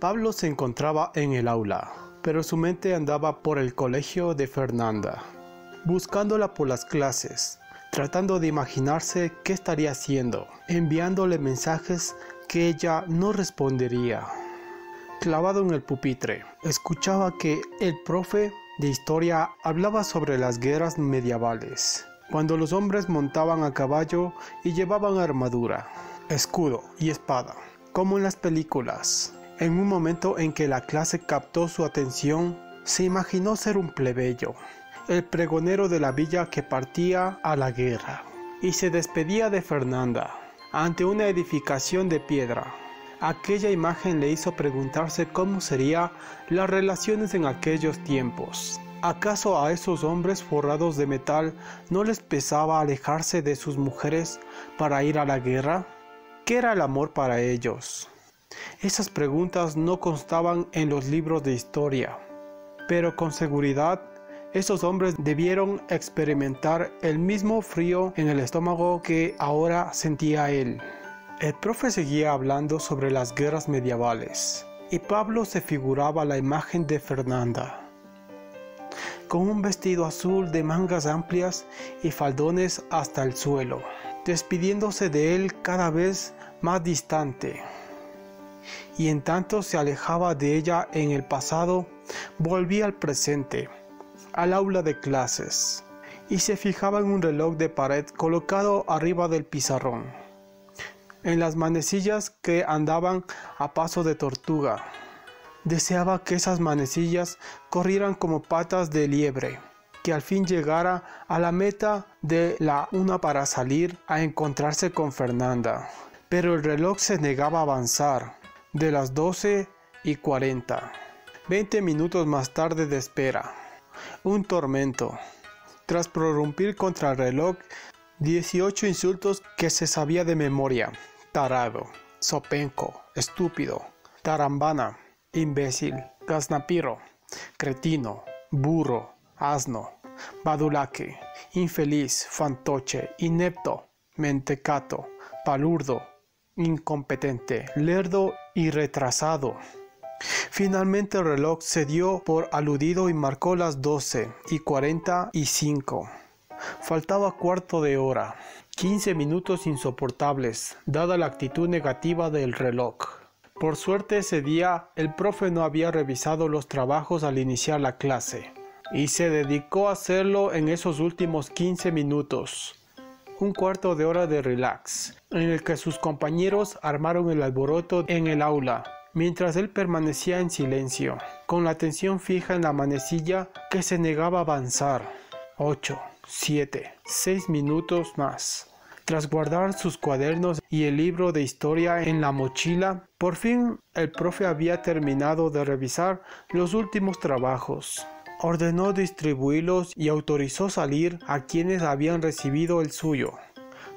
Pablo se encontraba en el aula, pero su mente andaba por el colegio de Fernanda, buscándola por las clases, tratando de imaginarse qué estaría haciendo, enviándole mensajes que ella no respondería. Clavado en el pupitre, escuchaba que el profe de historia hablaba sobre las guerras medievales, cuando los hombres montaban a caballo y llevaban armadura, escudo y espada, como en las películas. En un momento en que la clase captó su atención, se imaginó ser un plebeyo, el pregonero de la villa que partía a la guerra, y se despedía de Fernanda ante una edificación de piedra. Aquella imagen le hizo preguntarse cómo serían las relaciones en aquellos tiempos. ¿Acaso a esos hombres forrados de metal no les pesaba alejarse de sus mujeres para ir a la guerra? ¿Qué era el amor para ellos? Esas preguntas no constaban en los libros de historia, pero con seguridad esos hombres debieron experimentar el mismo frío en el estómago que ahora sentía él. El profe seguía hablando sobre las guerras medievales, y Pablo se figuraba la imagen de Fernanda, con un vestido azul de mangas amplias y faldones hasta el suelo, despidiéndose de él cada vez más distante. Y en tanto se alejaba de ella en el pasado, volvía al presente, al aula de clases, y se fijaba en un reloj de pared colocado arriba del pizarrón, en las manecillas que andaban a paso de tortuga. Deseaba que esas manecillas corrieran como patas de liebre, que al fin llegara a la meta de la una para salir a encontrarse con Fernanda. Pero el reloj se negaba a avanzar. De las 12:40, 20 minutos más tarde de espera. Un tormento. Tras prorrumpir contra el reloj 18 insultos que se sabía de memoria: tarado, zopenco, estúpido, tarambana, imbécil, gaznapiro, cretino, burro, asno, badulaque, infeliz, fantoche, inepto, mentecato, palurdo, incompetente, lerdo y retrasado. Finalmente el reloj se dio por aludido y marcó las 12:45. Faltaba cuarto de hora. 15 minutos insoportables, dada la actitud negativa del reloj. Por suerte ese día el profe no había revisado los trabajos al iniciar la clase, y se dedicó a hacerlo en esos últimos 15 minutos. Un cuarto de hora de relax, en el que sus compañeros armaron el alboroto en el aula, mientras él permanecía en silencio, con la atención fija en la manecilla que se negaba a avanzar. 8, 7, 6 minutos más. Tras guardar sus cuadernos y el libro de historia en la mochila, por fin el profe había terminado de revisar los últimos trabajos. Ordenó distribuirlos y autorizó salir a quienes habían recibido el suyo.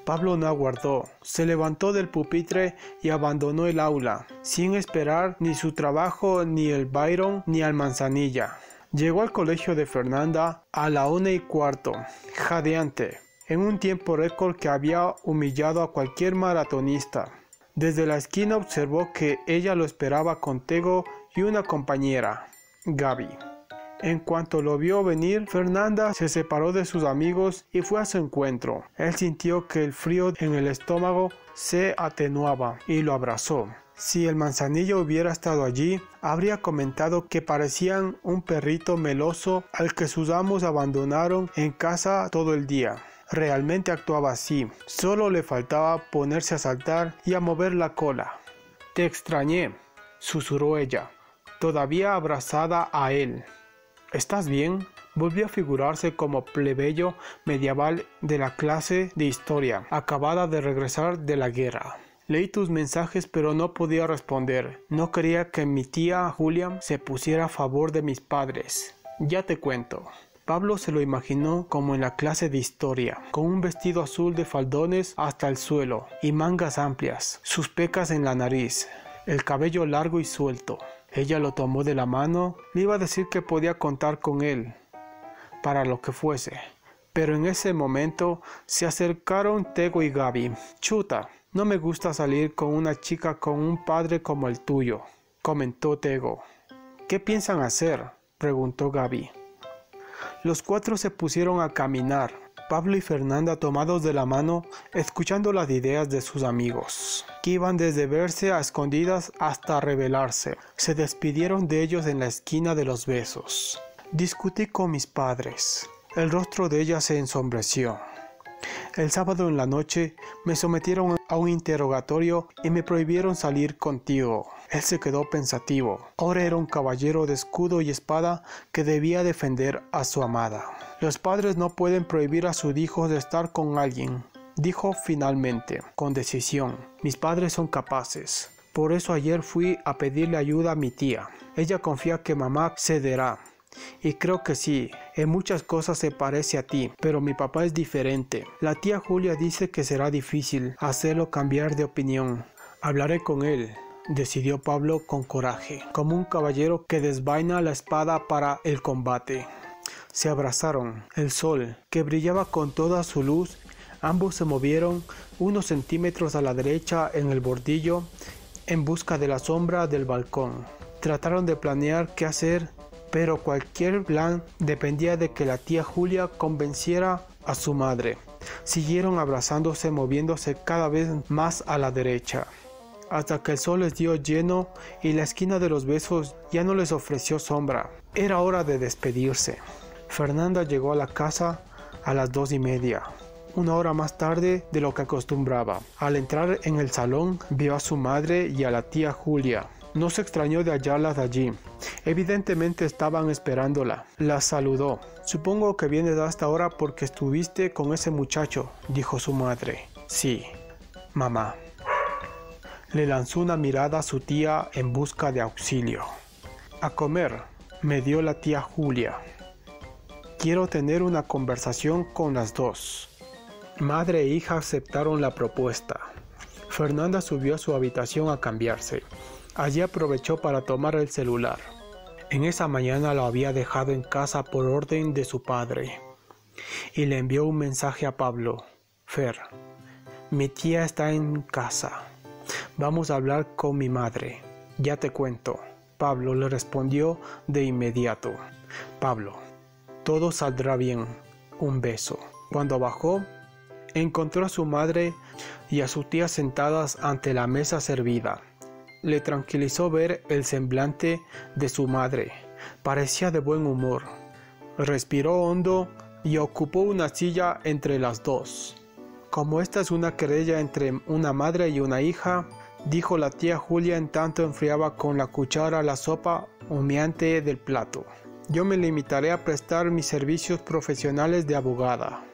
Pablo no aguardó, se levantó del pupitre y abandonó el aula, sin esperar ni su trabajo, ni el Byron, ni al Manzanilla. Llegó al colegio de Fernanda a la 1:15, jadeante, en un tiempo récord que había humillado a cualquier maratonista. Desde la esquina observó que ella lo esperaba con Tego y una compañera, Gaby. En cuanto lo vio venir, Fernanda se separó de sus amigos y fue a su encuentro. Él sintió que el frío en el estómago se atenuaba y lo abrazó. Si el Manzanillo hubiera estado allí, habría comentado que parecían un perrito meloso al que sus amos abandonaron en casa todo el día. Realmente actuaba así, solo le faltaba ponerse a saltar y a mover la cola. «Te extrañé», susurró ella, todavía abrazada a él. «¿Estás bien?». Volvió a figurarse como plebeyo medieval de la clase de historia, acabada de regresar de la guerra. «Leí tus mensajes pero no podía responder. No quería que mi tía Julia se pusiera a favor de mis padres. Ya te cuento». Pablo se lo imaginó como en la clase de historia, con un vestido azul de faldones hasta el suelo y mangas amplias, sus pecas en la nariz, el cabello largo y suelto. Ella lo tomó de la mano, le iba a decir que podía contar con él, para lo que fuese. Pero en ese momento se acercaron Tego y Gaby. «Chuta, no me gusta salir con una chica con un padre como el tuyo», comentó Tego. ¿Qué piensan hacer?, preguntó Gaby. Los cuatro se pusieron a caminar, Pablo y Fernanda tomados de la mano, escuchando las ideas de sus amigos, que iban desde verse a escondidas hasta rebelarse. Se despidieron de ellos en la esquina de los besos. Discutí con mis padres. El rostro de ella se ensombreció. El sábado en la noche me sometieron a un interrogatorio y me prohibieron salir contigo. Él se quedó pensativo. Ahora era un caballero de escudo y espada que debía defender a su amada. Los padres no pueden prohibir a sus hijos de estar con alguien, dijo finalmente, con decisión. Mis padres son capaces. Por eso ayer fui a pedirle ayuda a mi tía. Ella confía que mamá cederá. Y creo que sí, en muchas cosas se parece a ti, pero mi papá es diferente. La tía Julia dice que será difícil hacerlo cambiar de opinión. Hablaré con él, decidió Pablo con coraje, como un caballero que desvaina la espada para el combate. Se abrazaron. El sol, que brillaba con toda su luz, ambos se movieron unos centímetros a la derecha en el bordillo en busca de la sombra del balcón. Trataron de planear qué hacer, pero cualquier plan dependía de que la tía Julia convenciera a su madre. Siguieron abrazándose, moviéndose cada vez más a la derecha, hasta que el sol les dio lleno y la esquina de los besos ya no les ofreció sombra. Era hora de despedirse. Fernanda llegó a la casa a las 2:30, una hora más tarde de lo que acostumbraba. Al entrar en el salón, vio a su madre y a la tía Julia. No se extrañó de hallarlas allí. Evidentemente estaban esperándola. La saludó. Supongo que vienes hasta ahora porque estuviste con ese muchacho, dijo su madre. Sí, mamá. Le lanzó una mirada a su tía en busca de auxilio. A comer, me dio la tía Julia. Quiero tener una conversación con las dos. Madre e hija aceptaron la propuesta. Fernanda subió a su habitación a cambiarse. Allí aprovechó para tomar el celular. En esa mañana lo había dejado en casa por orden de su padre. Y le envió un mensaje a Pablo. Fer, mi tía está en casa. Vamos a hablar con mi madre. Ya te cuento. Pablo le respondió de inmediato. Pablo, todo saldrá bien. Un beso. Cuando bajó, encontró a su madre y a su tía sentadas ante la mesa servida. Le tranquilizó ver el semblante de su madre. Parecía de buen humor. Respiró hondo y ocupó una silla entre las dos. Como esta es una querella entre una madre y una hija, dijo la tía Julia en tanto enfriaba con la cuchara la sopa humeante del plato. Yo me limitaré a prestar mis servicios profesionales de abogada.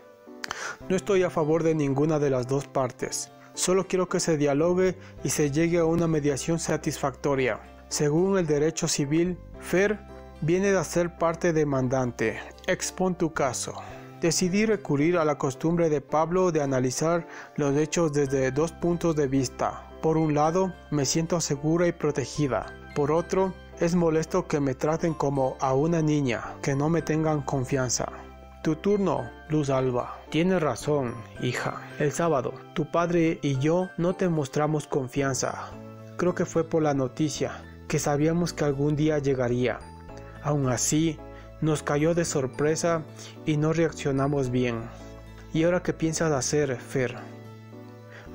No estoy a favor de ninguna de las dos partes. Solo quiero que se dialogue y se llegue a una mediación satisfactoria. Según el derecho civil, Fer viene a ser parte demandante. Expón tu caso. Decidí recurrir a la costumbre de Pablo de analizar los hechos desde dos puntos de vista. Por un lado, me siento segura y protegida. Por otro, es molesto que me traten como a una niña, que no me tengan confianza. Tu turno, Luz Alba. Tienes razón, hija. El sábado, tu padre y yo no te mostramos confianza. Creo que fue por la noticia, que sabíamos que algún día llegaría. Aún así, nos cayó de sorpresa y no reaccionamos bien. ¿Y ahora qué piensas hacer, Fer?,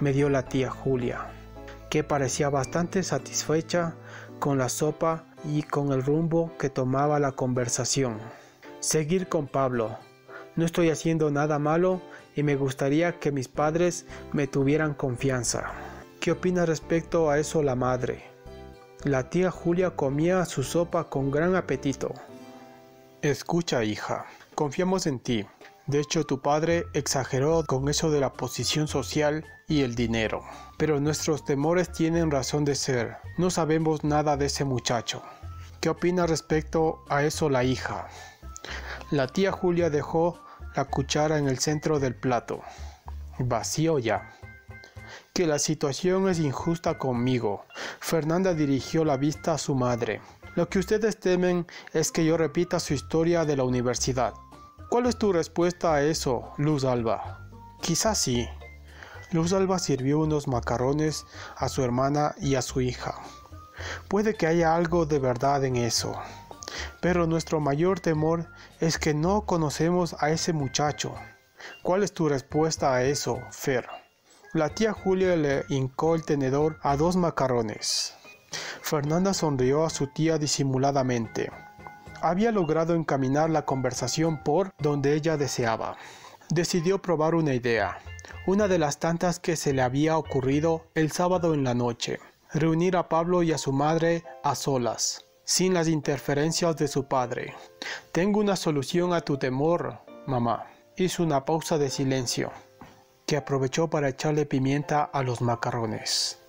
me dio la tía Julia, que parecía bastante satisfecha con la sopa y con el rumbo que tomaba la conversación. Seguir con Pablo. No estoy haciendo nada malo y me gustaría que mis padres me tuvieran confianza. ¿Qué opina respecto a eso la madre? La tía Julia comía su sopa con gran apetito. Escucha, hija, confiamos en ti. De hecho, tu padre exageró con eso de la posición social y el dinero. Pero nuestros temores tienen razón de ser. No sabemos nada de ese muchacho. ¿Qué opina respecto a eso la hija? La tía Julia dejó la cuchara en el centro del plato. Vacío ya. Que la situación es injusta conmigo. Fernanda dirigió la vista a su madre. Lo que ustedes temen es que yo repita su historia de la universidad. ¿Cuál es tu respuesta a eso, Luz Alba? Quizás sí. Luz Alba sirvió unos macarrones a su hermana y a su hija. Puede que haya algo de verdad en eso, pero nuestro mayor temor es que no conocemos a ese muchacho. ¿Cuál es tu respuesta a eso, Fer? La tía Julia le hincó el tenedor a 2 macarrones. Fernanda sonrió a su tía disimuladamente. Había logrado encaminar la conversación por donde ella deseaba. Decidió probar una idea, una de las tantas que se le había ocurrido el sábado en la noche: reunir a Pablo y a su madre a solas, sin las interferencias de su padre. «Tengo una solución a tu temor, mamá», hizo una pausa de silencio, que aprovechó para echarle pimienta a los macarrones.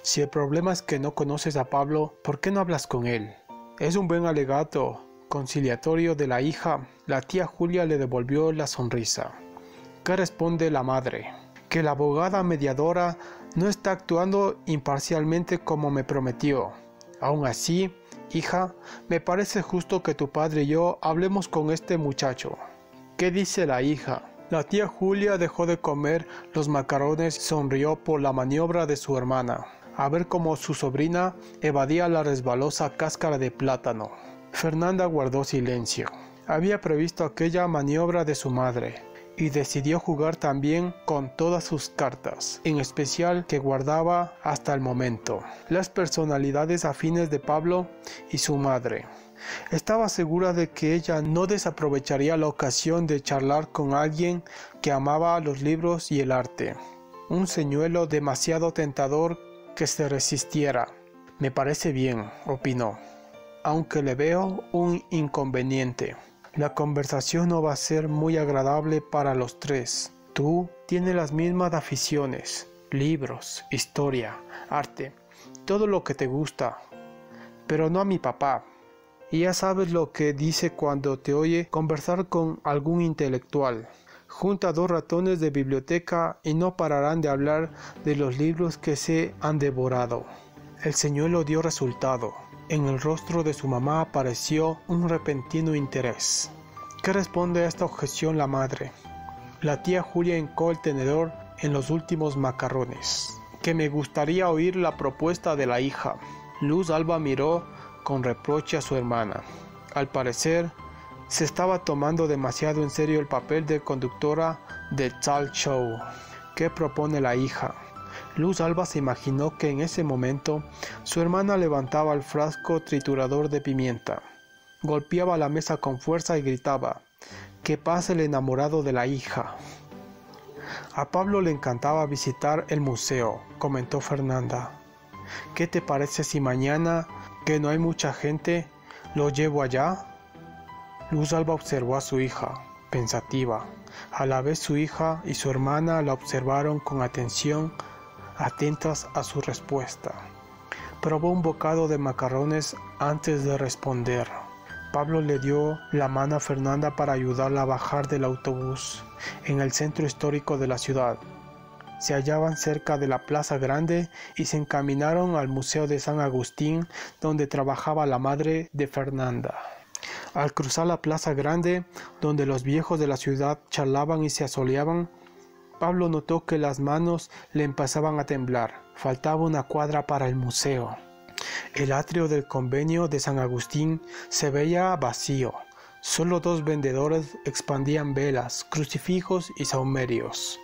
«Si el problema es que no conoces a Pablo, ¿por qué no hablas con él?» Es un buen alegato conciliatorio de la hija. La tía Julia le devolvió la sonrisa. ¿Qué responde la madre? Que la abogada mediadora no está actuando imparcialmente como me prometió. Aún así, hija, me parece justo que tu padre y yo hablemos con este muchacho. ¿Qué dice la hija? La tía Julia dejó de comer los macarrones y sonrió por la maniobra de su hermana, a ver cómo su sobrina evadía la resbalosa cáscara de plátano. Fernanda guardó silencio. Había previsto aquella maniobra de su madre y decidió jugar también con todas sus cartas, en especial que guardaba hasta el momento: las personalidades afines de Pablo y su madre. Estaba segura de que ella no desaprovecharía la ocasión de charlar con alguien que amaba los libros y el arte. Un señuelo demasiado tentador que se resistiera. «Me parece bien», opinó, «aunque le veo un inconveniente. La conversación no va a ser muy agradable para los tres. Tú tienes las mismas aficiones: libros, historia, arte, todo lo que te gusta. Pero no a mi papá. Y ya sabes lo que dice cuando te oye conversar con algún intelectual. Junta 2 ratones de biblioteca y no pararán de hablar de los libros que se han devorado». El señuelo dio resultado. En el rostro de su mamá apareció un repentino interés. ¿Qué responde a esta objeción la madre? La tía Julia hincó el tenedor en los últimos macarrones. «Que me gustaría oír la propuesta de la hija». Luz Alba miró con reproche a su hermana. Al parecer, se estaba tomando demasiado en serio el papel de conductora de talk show. ¿Qué propone la hija? Luz Alba se imaginó que en ese momento su hermana levantaba el frasco triturador de pimienta, golpeaba la mesa con fuerza y gritaba: «¡Que pase el enamorado de la hija!». A Pablo le encantaba visitar el museo, comentó Fernanda. «¿Qué te parece si mañana, que no hay mucha gente, lo llevo allá?». Luz Alba observó a su hija, pensativa. A la vez su hija y su hermana la observaron con atención, atentas a su respuesta. Probó un bocado de macarrones antes de responder. Pablo le dio la mano a Fernanda para ayudarla a bajar del autobús. En el centro histórico de la ciudad, se hallaban cerca de la Plaza Grande y se encaminaron al Museo de San Agustín, donde trabajaba la madre de Fernanda. Al cruzar la Plaza Grande, donde los viejos de la ciudad charlaban y se asoleaban, Pablo notó que las manos le empezaban a temblar. Faltaba una cuadra para el museo. El atrio del convento de San Agustín se veía vacío. Solo 2 vendedores expandían velas, crucifijos y sahumerios.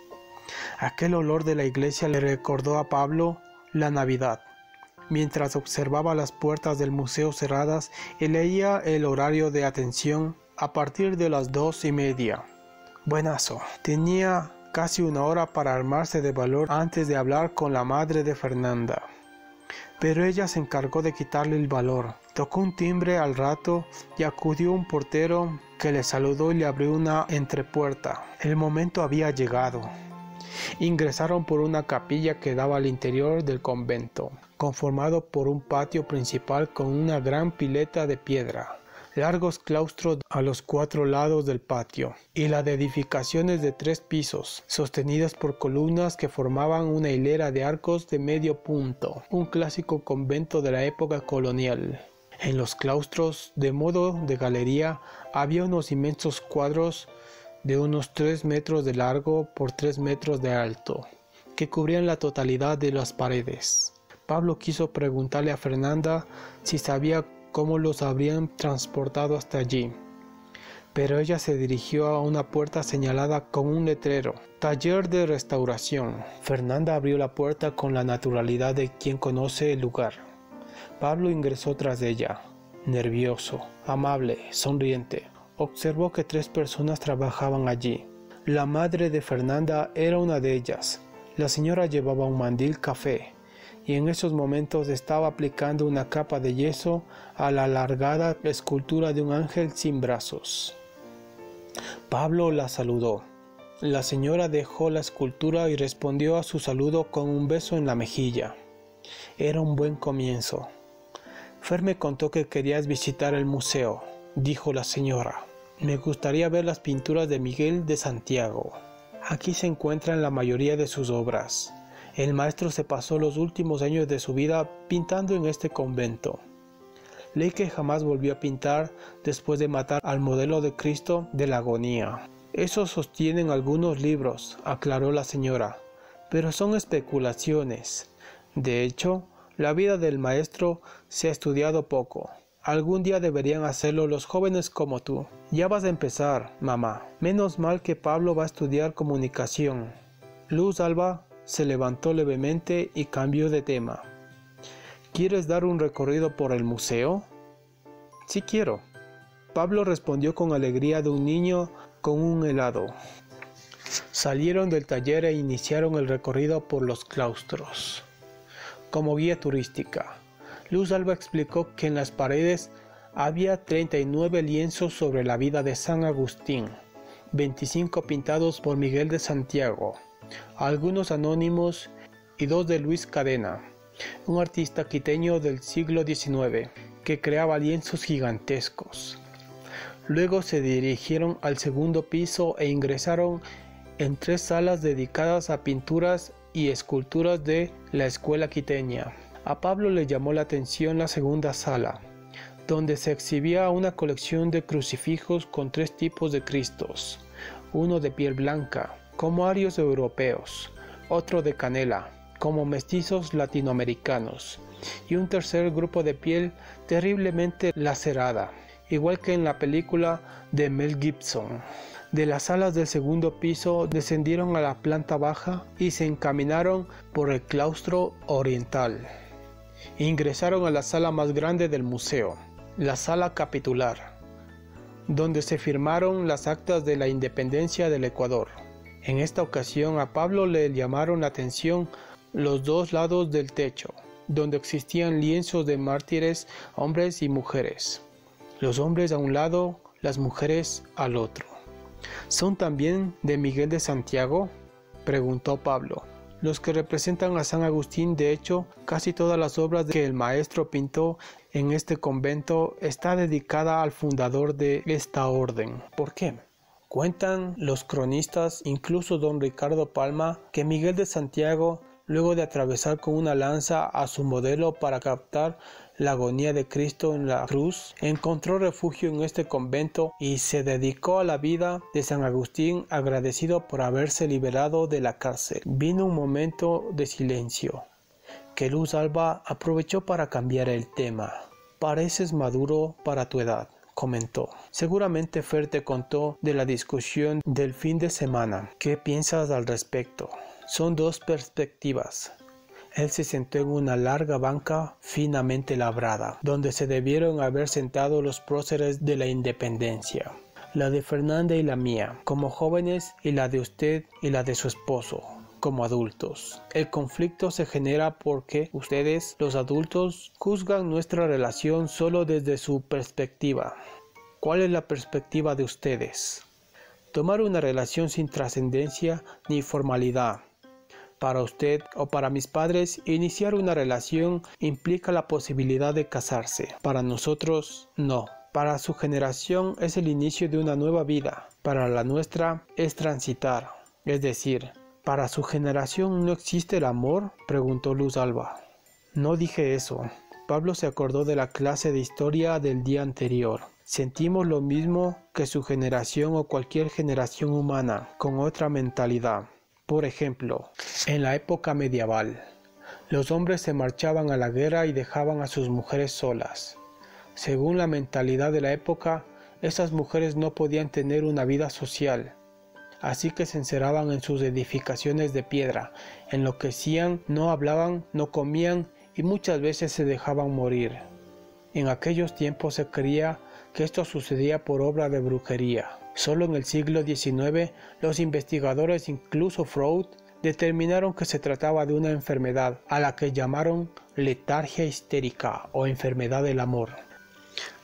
Aquel olor de la iglesia le recordó a Pablo la Navidad. Mientras observaba las puertas del museo cerradas y leía el horario de atención a partir de las 2:30. Buenazo. Tenía casi 1 hora para armarse de valor antes de hablar con la madre de Fernanda. Pero ella se encargó de quitarle el valor. Tocó un timbre al rato y acudió un portero que le saludó y le abrió una entrepuerta. El momento había llegado. Ingresaron por una capilla que daba al interior del convento, conformado por un patio principal con una gran pileta de piedra, largos claustros a los 4 lados del patio, y la de edificaciones de 3 pisos, sostenidas por columnas que formaban una hilera de arcos de medio punto, un clásico convento de la época colonial. En los claustros, de modo de galería, había unos inmensos cuadros de unos 3 metros de largo por 3 metros de alto, que cubrían la totalidad de las paredes. Pablo quiso preguntarle a Fernanda si sabía cómo los habrían transportado hasta allí, pero ella se dirigió a una puerta señalada con un letrero: Taller de Restauración. Fernanda abrió la puerta con la naturalidad de quien conoce el lugar. Pablo ingresó tras ella, nervioso, amable, sonriente. Observó que 3 personas trabajaban allí. La madre de Fernanda era una de ellas. La señora llevaba un mandil café y en esos momentos estaba aplicando una capa de yeso a la alargada escultura de un ángel sin brazos. Pablo la saludó. La señora dejó la escultura y respondió a su saludo con un beso en la mejilla. Era un buen comienzo. Fer me contó que querías visitar el museo, dijo la señora. Me gustaría ver las pinturas de Miguel de Santiago. Aquí se encuentran la mayoría de sus obras. El maestro se pasó los últimos años de su vida pintando en este convento. Leí que jamás volvió a pintar después de matar al modelo de Cristo de la agonía. Eso sostienen algunos libros, aclaró la señora, pero son especulaciones. De hecho, la vida del maestro se ha estudiado poco. Algún día deberían hacerlo los jóvenes como tú. Ya vas a empezar, mamá. Menos mal que Pablo va a estudiar comunicación. Luz Alba se levantó levemente y cambió de tema. ¿Quieres dar un recorrido por el museo? Sí quiero. Pablo respondió con alegría de un niño con un helado. Salieron del taller e iniciaron el recorrido por los claustros. Como guía turística, Luz Alba explicó que en las paredes había 39 lienzos sobre la vida de San Agustín, 25 pintados por Miguel de Santiago, algunos anónimos y 2 de Luis Cadena, un artista quiteño del siglo XIX que creaba lienzos gigantescos. Luego se dirigieron al segundo piso e ingresaron en 3 salas dedicadas a pinturas y esculturas de la escuela quiteña. A Pablo le llamó la atención la segunda sala, donde se exhibía una colección de crucifijos con 3 tipos de Cristos, uno de piel blanca, como arios europeos, otro de canela, como mestizos latinoamericanos, y un tercer grupo de piel terriblemente lacerada, igual que en la película de Mel Gibson. De las salas del segundo piso descendieron a la planta baja y se encaminaron por el claustro oriental. Ingresaron a la sala más grande del museo, la sala capitular, donde se firmaron las actas de la independencia del Ecuador. En esta ocasión a Pablo le llamaron la atención los 2 lados del techo, donde existían lienzos de mártires, hombres y mujeres. Los hombres a un lado, las mujeres al otro. ¿Son también de Miguel de Santiago?, preguntó Pablo. Los que representan a San Agustín, de hecho, casi todas las obras que el maestro pintó en este convento está dedicada al fundador de esta orden. ¿Por qué? Cuentan los cronistas, incluso don Ricardo Palma, que Miguel de Santiago, luego de atravesar con una lanza a su modelo para captar la agonía de Cristo en la cruz, encontró refugio en este convento y se dedicó a la vida de San Agustín, agradecido por haberse liberado de la cárcel. Vino un momento de silencio, que Luz Alba aprovechó para cambiar el tema. Pareces maduro para tu edad, comentó. Seguramente Fer te contó de la discusión del fin de semana. ¿Qué piensas al respecto? Son 2 perspectivas. Él se sentó en una larga banca finamente labrada, donde se debieron haber sentado los próceres de la independencia. La de Fernanda y la mía, como jóvenes, y la de usted y la de su esposo, como adultos. El conflicto se genera porque ustedes, los adultos, juzgan nuestra relación solo desde su perspectiva. ¿Cuál es la perspectiva de ustedes? Tomar una relación sin trascendencia ni formalidad. Para usted o para mis padres, iniciar una relación implica la posibilidad de casarse. Para nosotros, no. Para su generación es el inicio de una nueva vida. Para la nuestra es transitar. Es decir, ¿para su generación no existe el amor?, preguntó Luz Alba. No dije eso. Pablo se acordó de la clase de historia del día anterior. Sentimos lo mismo que su generación o cualquier generación humana, con otra mentalidad. Por ejemplo, en la época medieval, Los hombres se marchaban a la guerra y dejaban a sus mujeres solas. Según la mentalidad de la época, esas mujeres no podían tener una vida social, así que se encerraban en sus edificaciones de piedra, enloquecían, no hablaban, no comían y muchas veces se dejaban morir. En aquellos tiempos se creía que esto sucedía por obra de brujería. Solo en el siglo XIX, los investigadores, incluso Freud, determinaron que se trataba de una enfermedad a la que llamaron letargia histérica o enfermedad del amor.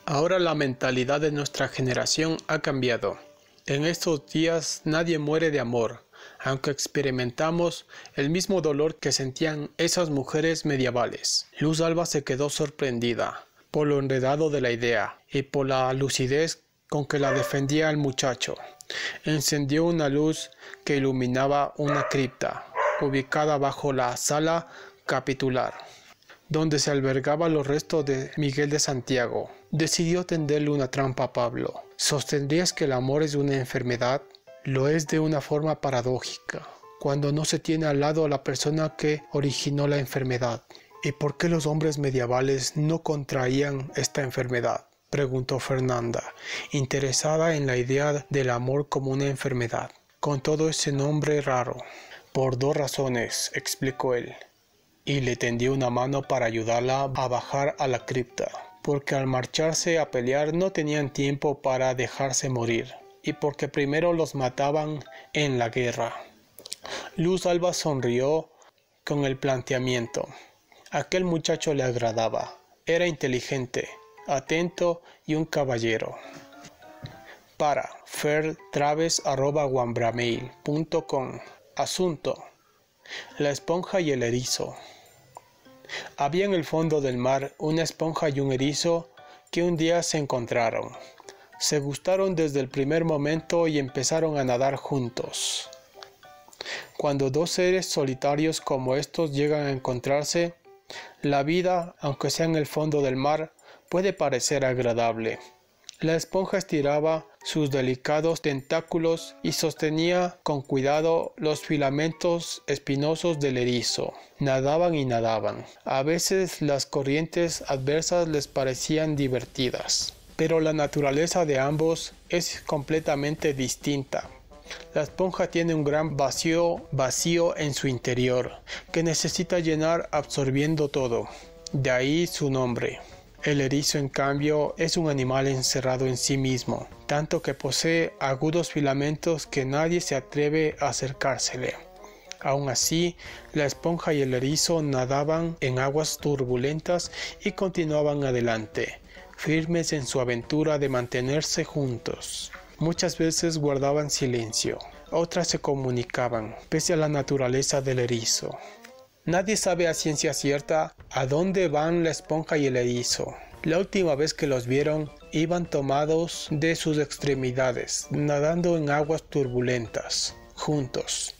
Ahora la mentalidad de nuestra generación ha cambiado. En estos días nadie muere de amor, aunque experimentamos el mismo dolor que sentían esas mujeres medievales. Luz Alba se quedó sorprendida por lo enredado de la idea y por la lucidez con que la defendía el muchacho. Encendió una luz que iluminaba una cripta, ubicada bajo la sala capitular, donde se albergaban los restos de Miguel de Santiago. Decidió tenderle una trampa a Pablo. ¿Sostendrías que el amor es una enfermedad? Lo es de una forma paradójica, cuando no se tiene al lado a la persona que originó la enfermedad. ¿Y por qué los hombres medievales no contraían esta enfermedad?, preguntó Fernanda, interesada en la idea del amor como una enfermedad, con todo ese nombre raro. Por 2 razones, explicó él, y le tendió una mano para ayudarla a bajar a la cripta, porque al marcharse a pelear no tenían tiempo para dejarse morir, y porque primero los mataban en la guerra. Luz Alba sonrió con el planteamiento. Aquel muchacho le agradaba, era inteligente, atento y un caballero. Para fertraves@guambramail.com. Asunto: la esponja y el erizo. Había en el fondo del mar una esponja y un erizo que un día se encontraron. Se gustaron desde el primer momento y empezaron a nadar juntos. Cuando 2 seres solitarios como estos llegan a encontrarse, la vida, aunque sea en el fondo del mar, puede parecer agradable. La esponja estiraba sus delicados tentáculos y sostenía con cuidado los filamentos espinosos del erizo. Nadaban y nadaban. A veces las corrientes adversas les parecían divertidas, pero la naturaleza de ambos es completamente distinta. La esponja tiene un gran vacío en su interior, que necesita llenar absorbiendo todo. De ahí su nombre. El erizo, en cambio, es un animal encerrado en sí mismo, tanto que posee agudos filamentos que nadie se atreve a acercársele. Aun así, la esponja y el erizo nadaban en aguas turbulentas y continuaban adelante, firmes en su aventura de mantenerse juntos. Muchas veces guardaban silencio, otras se comunicaban, pese a la naturaleza del erizo. Nadie sabe a ciencia cierta a dónde van la esponja y el erizo. La última vez que los vieron, iban tomados de sus extremidades, nadando en aguas turbulentas, juntos.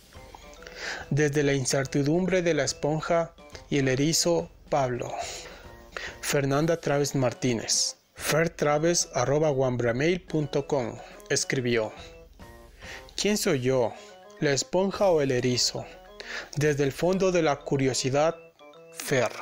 Desde la incertidumbre de la esponja y el erizo, Pablo. Fernanda Traves Martínez. fertraves@guambramail.com. Escribió: ¿Quién soy yo, la esponja o el erizo? Desde el fondo de la curiosidad, Fer.